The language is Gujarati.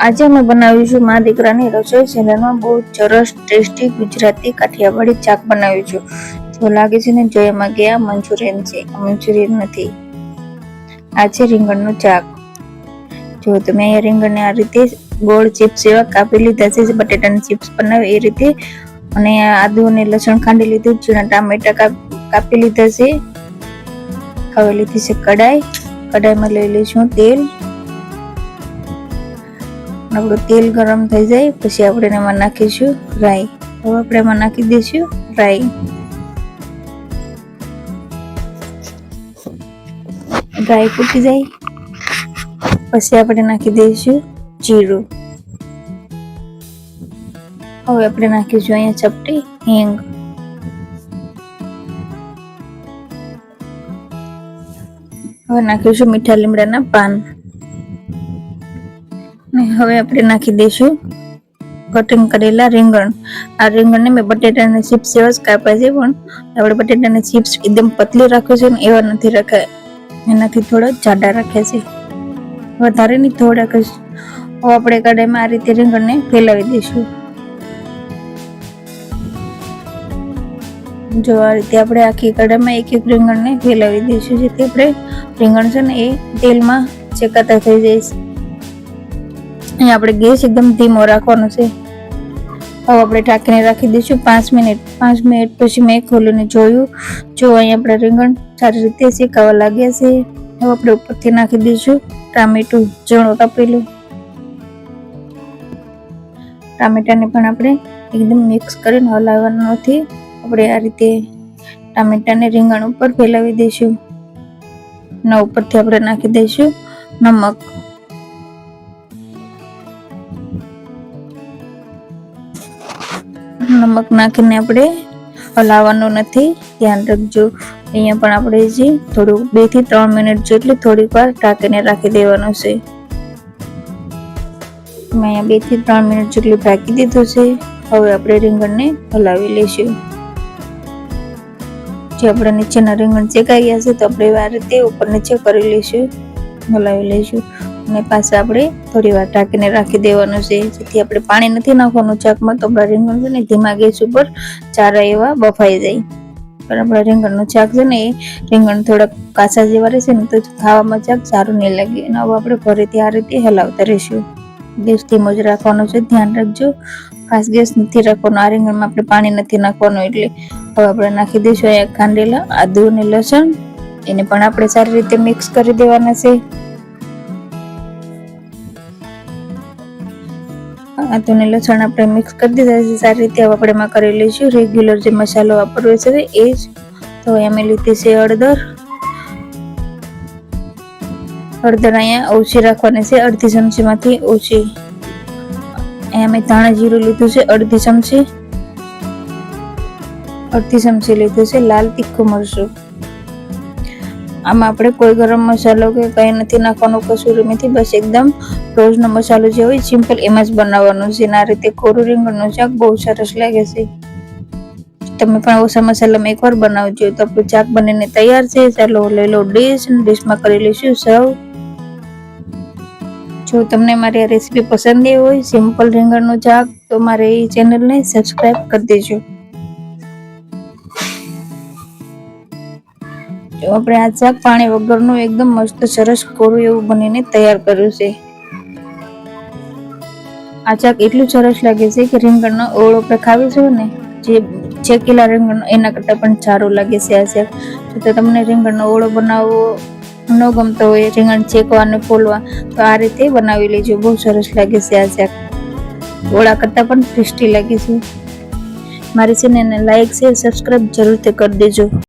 આજે અમે બનાવીશું મા દીકરાની રસોઈ ચેનલમાં બહુ સરસ ટેસ્ટી ગુજરાતી કાઠિયાવાડી શાક બનાવીશું. જો લાગે છે ને જો એમાં ગયા મંચુરિયન છે, મંચુરિયન નથી. આ છે રીંગણનું શાક. જો તમે અહીંયા રીંગણને આ રીતે ગોળ ચિપ્સ એવા કાપી લીધા છે, બટેટાની ચિપ્સ બનાવે એ રીતે. અને આદુ અને લસણ ખાંડી લીધું, ઝીણા ટામેટા કાપી લીધા છે. હવે લીધી છે કડાઈ. કડાઈમાં લઈ લઈશું તેલ. આપણું તેલ ગરમ થઈ જાય પછી આપણે એમાં નાખીશું રાઈ. હવે આપણે એમાં નાખી દઈશું રાઈ. રાઈ ફૂટી જાય પછી આપણે નાખી દઈશું જીરું. હવે આપણે નાખીશું અહીંયા ચપટી હિંગ. હવે નાખીશું મીઠા લીમડાના પાન. હવે આપણે નાખી દઈશું કટિંગ કરેલા રીંગણ. આ રીંગણને મેં બટેટાના ચિપ્સ એવા જ કાપ્યા છે, પણ આપણે બટેટાના ચિપ્સ એકદમ પતલી રાખ્યું છે ને એવા નથી રાખ્યા, એનાથી થોડા જાડા રાખ્યા છે, વધારે નહીં થોડાક જ. હવે આપણે કડાઈમાં આ રીતે રીંગણને ફેલાવી દઈશું. જો આ રીતે આપણે આખી કડાઈમાં એક એક રીંગણને ફેલાવી દઈશું, જેથી આપણે રીંગણ છે ને એ તેલમાં શેકાતા થઈ જાય છે. અહીંયા આપણે ગેસ એકદમ ધીમો રાખવાનો છે. હવે આપણે ઢાંકીને રાખી દઈશું 5 મિનિટ. 5 મિનિટ પછી મેં ખોલીને જોયું. જો અહીંયા આપણે રીંગણ સારી રીતે શેકાવા લાગ્યા છે. હવે આપણે ઉપરથી નાખી દઈશું ટામેટું ઝીણું કાપેલું. ટામેટાને પણ આપણે એકદમ મિક્સ કરીને હલાવવાનું નથી. આપણે આ રીતે ટામેટાને રીંગણ ઉપર ફેલાવી દઈશું. ના ઉપરથી આપણે નાખી દઈશું નમક. નમક નાખીને આપણે હલાવવાનું નથી, ધ્યાન રાખજો. અહીંયા પણ આપણે જે થોડું 2 થી 3 મિનિટ જેટલી થોડીક વાર ઢાંકીને રાખી દેવાનું છે. અહીંયા 2 થી 3 મિનિટ જેટલું ઢાંકી દીધું છે. હવે આપણે રીંગણને હલાવી લઈશું. જે આપણે નીચેના રીંગણ શેકાઈ ગયા છે તો આપણે આ રીતે ઉપર નીચે કરી લઈશું, હલાવી લઈશું. અને પાછા આપણે થોડી વાર ઢાંકીને રાખી દેવાનું છે, જેથી આપણે પાણી નથી નાખવાનું શાકમાં, તો આપણા રીંગણ છે ને ધીમા ગેસ ઉપર ચારા એવા બફાઈ જાય. પણ આપણા રીંગણનું શાક છે ને એ રીંગણ થોડાક કાચા જેવા રહેશે ને તો ખાવામાં શાક સારું નહીં લાગે. અને હવે આપણે ફરીથી આ રીતે હલાવતા રહીશું. ગેસ ધીમો જ રાખવાનો છે, ધ્યાન રાખજો. ખાસ ગેસ નથી રાખવાનો. આ રીંગણમાં આપણે પાણી નથી નાખવાનું. એટલે હવે આપણે નાખી દઈશું અહીંયા ખાંડેલા આદુ અને લસણ. એને પણ આપણે સારી રીતે મિક્સ કરી દેવાના છે. આદુ અને લસણ આપણે મિક્સ કરી દીધા છે સારી રીતે. હવે આપણે એમાં કરી લઈશું રેગ્યુલર જે મસાલો વાપરવો છે એ જ. તો અમે લીધી છે હળદર. હળદર અહીંયા ઓછી રાખવાની છે, અડધી ચમચીમાંથી ઓછી. અહીંયા મેં ધાણા જીરું લીધું છે અડધી ચમચી લીધું છે લાલ તીખું મરચું. આમાં આપણે કોઈ ગરમ મસાલો કે કંઈ નથી નાખવાનું, કસૂરી મેથી, બસ એકદમ રોજનો મસાલો જે હોય સિમ્પલ એમાં જ બનાવવાનું છે. આ રીતે કોરું રીંગણનું શાક બહુ સરસ લાગે છે. તમે પણ ઓછા મસાલામાં એકવાર બનાવજો. તો આપણું શાક બનીને તૈયાર છે. ચાલો લઈ લો ડિશમાં કરી લઈશું સર્વ. જો તમને મારી આ રેસીપી પસંદ આવી હોય સિમ્પલ રીંગણનું શાક, તો મારી ચેનલને સબસ્ક્રાઇબ કરી દેજો. જો આપણે આ શાક પાણી વગરનું એકદમ મસ્ત સરસ કોરું એવું બનીને તૈયાર કર્યું છે. આ શાક એટલું સરસ લાગે છે કે રીંગણનો ઓળો આપણે ખાવીશું ને, જે શેકેલા રીંગણ એના કરતાં પણ સારું લાગે છે આ શાક. તો તમને રીંગણનો ઓળો બનાવવો ન ગમતો હોય, રીંગણ શેકવા અને ફોલવા, તો આ રીતે બનાવી લેજો. બહુ સરસ લાગે છે આ શાક. ઓળા કરતાં પણ ટેસ્ટી લાગે છે. મારી ચેનલને લાઈક શેર સબસ્ક્રાઇબ જરૂરથી કરી દેજો.